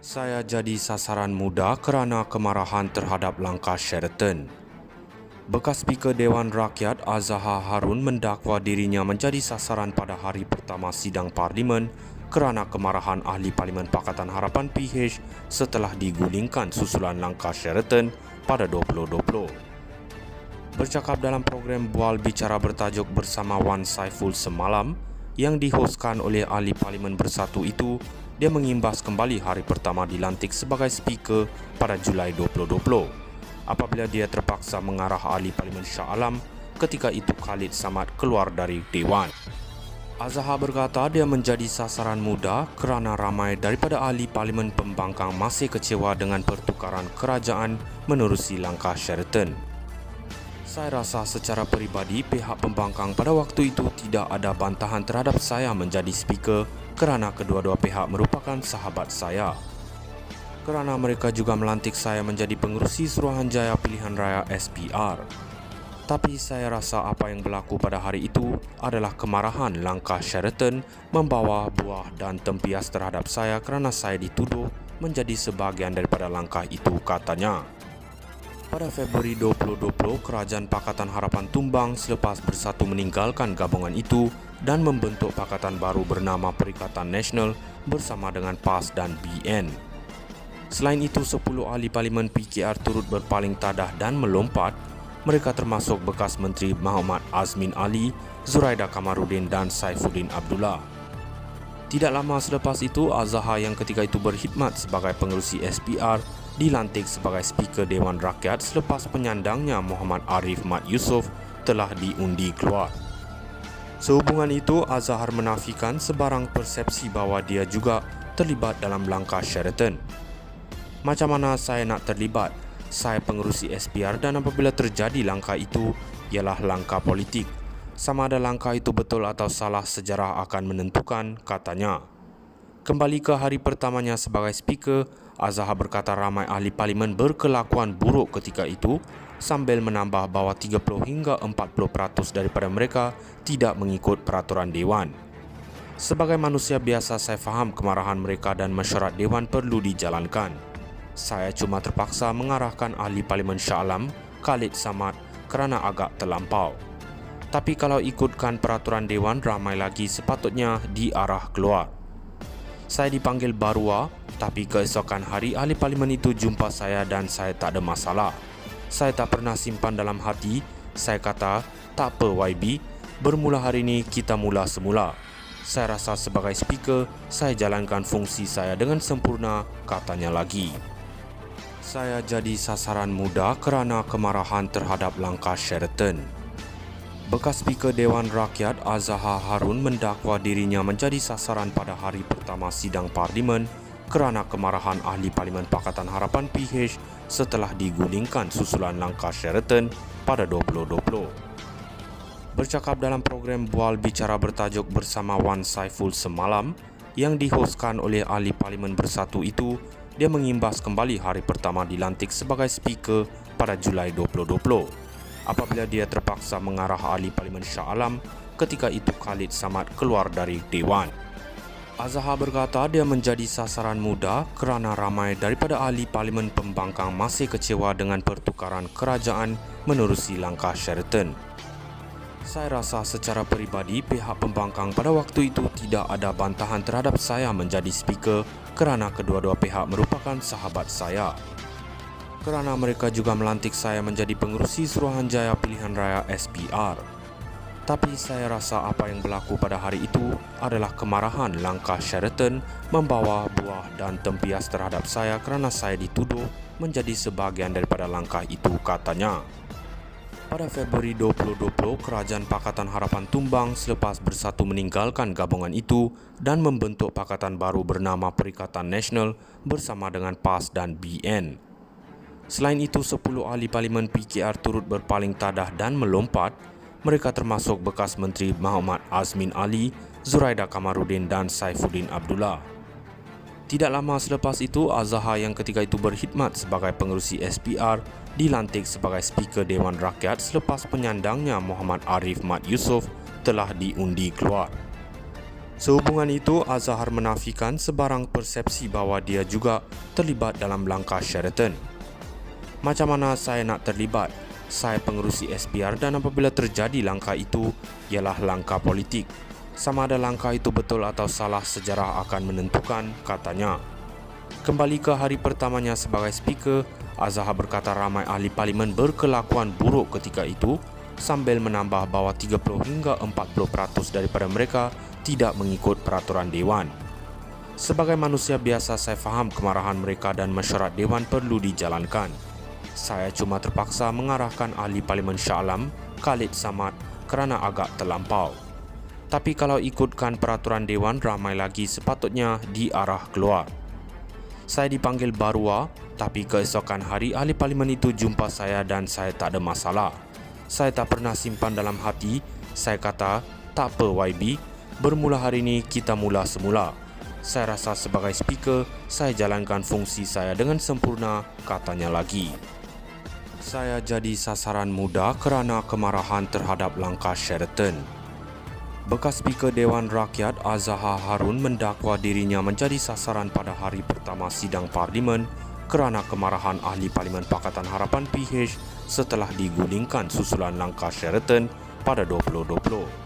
Saya jadi sasaran mudah kerana kemarahan terhadap langkah Sheraton. Bekas Speaker Dewan Rakyat Azhar Harun mendakwa dirinya menjadi sasaran pada hari pertama sidang Parlimen kerana kemarahan Ahli Parlimen Pakatan Harapan PH setelah digulingkan susulan langkah Sheraton pada 2020. Bercakap dalam program Bual Bicara bertajuk Bersama Wan Saiful semalam yang dihoskan oleh Ahli Parlimen Bersatu itu, dia mengimbas kembali hari pertama dilantik sebagai Speaker pada Julai 2020 apabila dia terpaksa mengarah Ahli Parlimen Shah Alam ketika itu Khalid Samad keluar dari Dewan. Azhar berkata dia menjadi sasaran mudah kerana ramai daripada Ahli Parlimen pembangkang masih kecewa dengan pertukaran kerajaan menerusi langkah Sheraton. Saya rasa secara peribadi pihak pembangkang pada waktu itu tidak ada bantahan terhadap saya menjadi Speaker kerana kedua-dua pihak merupakan sahabat saya. Kerana mereka juga melantik saya menjadi pengerusi Suruhanjaya Pilihan Raya SPR. Tapi saya rasa apa yang berlaku pada hari itu adalah kemarahan langkah Sheraton membawa buah dan tempias terhadap saya kerana saya dituduh menjadi sebahagian daripada langkah itu, katanya. Pada Februari 2020, Kerajaan Pakatan Harapan tumbang selepas Bersatu meninggalkan gabungan itu dan membentuk pakatan baru bernama Perikatan Nasional bersama dengan PAS dan BN. Selain itu, 10 ahli parlimen PKR turut berpaling tadah dan melompat. Mereka termasuk bekas Menteri Muhammad Azmin Ali, Zuraida Kamarudin dan Saifuddin Abdullah. Tidak lama selepas itu, Azhar yang ketika itu berkhidmat sebagai pengerusi SPR dilantik sebagai Speaker Dewan Rakyat selepas penyandangnya Muhammad Arif Mat Yusof telah diundi keluar. Sehubungan itu, Azhar menafikan sebarang persepsi bahawa dia juga terlibat dalam langkah Sheraton. Macam mana saya nak terlibat? Saya pengerusi SPR dan apabila terjadi langkah itu ialah langkah politik. Sama ada langkah itu betul atau salah, sejarah akan menentukan, katanya. Kembali ke hari pertamanya sebagai Speaker, Azhar berkata ramai ahli parlimen berkelakuan buruk ketika itu sambil menambah bahawa 30 hingga 40% daripada mereka tidak mengikut peraturan Dewan. Sebagai manusia biasa, saya faham kemarahan mereka dan mesyuarat Dewan perlu dijalankan. Saya cuma terpaksa mengarahkan Ahli Parlimen Shah Alam, Khalid Samad kerana agak terlampau. Tapi kalau ikutkan peraturan Dewan, ramai lagi sepatutnya diarah keluar. Saya dipanggil Barua, tapi keesokan hari Ahli Parlimen itu jumpa saya dan saya tak ada masalah. Saya tak pernah simpan dalam hati. Saya kata, tak apa YB, bermula hari ini kita mula semula. Saya rasa sebagai Speaker, saya jalankan fungsi saya dengan sempurna, katanya lagi. Saya jadi sasaran mudah kerana kemarahan terhadap langkah Sheraton. Bekas Speaker Dewan Rakyat Azhar Harun mendakwa dirinya menjadi sasaran pada hari pertama sidang Parlimen kerana kemarahan Ahli Parlimen Pakatan Harapan PH setelah digulingkan susulan langkah Sheraton pada 2020. Bercakap dalam program Bual Bicara bertajuk Bersama Wan Saiful semalam yang dihoskan oleh Ahli Parlimen Bersatu itu, dia mengimbas kembali hari pertama dilantik sebagai Speaker pada Julai 2020 apabila dia terpaksa mengarah Ahli Parlimen Shah Alam ketika itu Khalid Samad keluar dari Dewan. Azhar berkata dia menjadi sasaran mudah kerana ramai daripada Ahli Parlimen pembangkang masih kecewa dengan pertukaran kerajaan menerusi langkah Sheraton. Saya rasa secara peribadi pihak pembangkang pada waktu itu tidak ada bantahan terhadap saya menjadi Speaker kerana kedua-dua pihak merupakan sahabat saya. Kerana mereka juga melantik saya menjadi pengerusi Suruhanjaya Pilihan Raya SPR. Tapi saya rasa apa yang berlaku pada hari itu adalah kemarahan langkah Sheraton membawa buah dan tempias terhadap saya kerana saya dituduh menjadi sebahagian daripada langkah itu, katanya. Pada Februari 2020, Kerajaan Pakatan Harapan tumbang selepas Bersatu meninggalkan gabungan itu dan membentuk pakatan baru bernama Perikatan Nasional bersama dengan PAS dan BN. Selain itu, 10 ahli parlimen PKR turut berpaling tadah dan melompat. Mereka termasuk bekas Menteri Muhammad Azmin Ali, Zuraida Kamarudin dan Saifuddin Abdullah. Tidak lama selepas itu, Azhar yang ketika itu berkhidmat sebagai pengerusi SPR dilantik sebagai Speaker Dewan Rakyat selepas penyandangnya Muhammad Arif Mat Yusof telah diundi keluar. Sehubungan itu, Azhar menafikan sebarang persepsi bahawa dia juga terlibat dalam langkah Sheraton. Macam mana saya nak terlibat? Saya pengerusi SPR dan apabila terjadi langkah itu, ialah langkah politik. Sama ada langkah itu betul atau salah, sejarah akan menentukan, katanya. Kembali ke hari pertamanya sebagai speaker, Azhar berkata ramai ahli parlimen berkelakuan buruk ketika itu, sambil menambah bahawa 30 hingga 40% daripada mereka tidak mengikut peraturan Dewan. Sebagai manusia biasa, saya faham kemarahan mereka dan mesyuarat Dewan perlu dijalankan. Saya cuma terpaksa mengarahkan ahli parlimen Shah Alam, Khalid Samad, kerana agak terlampau. Tapi kalau ikutkan peraturan Dewan, ramai lagi sepatutnya diarah keluar. Saya dipanggil Barua, tapi keesokan hari ahli parlimen itu jumpa saya dan saya tak ada masalah. Saya tak pernah simpan dalam hati. Saya kata, tak apa YB, bermula hari ini kita mula semula. Saya rasa sebagai speaker, saya jalankan fungsi saya dengan sempurna, katanya lagi. Saya jadi sasaran mudah kerana kemarahan terhadap langkah Sheraton. Bekas Speaker Dewan Rakyat Azhar Harun mendakwa dirinya menjadi sasaran pada hari pertama sidang parlimen kerana kemarahan ahli Parlimen Pakatan Harapan PH setelah digulingkan susulan langkah Sheraton pada 2020.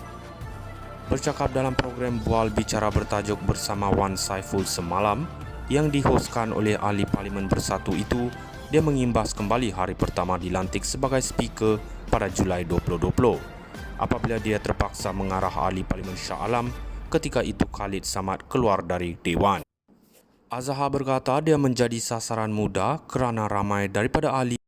Bercakap dalam program Bual Bicara bertajuk Bersama Wan Saiful semalam yang dihoskan oleh ahli Parlimen Bersatu itu, dia mengimbas kembali hari pertama dilantik sebagai speaker pada Julai 2020. Apabila dia terpaksa mengarah ahli Parlimen Shah Alam ketika itu Khalid Samad keluar dari Dewan. Azhar berkata dia menjadi sasaran mudah kerana ramai daripada ahli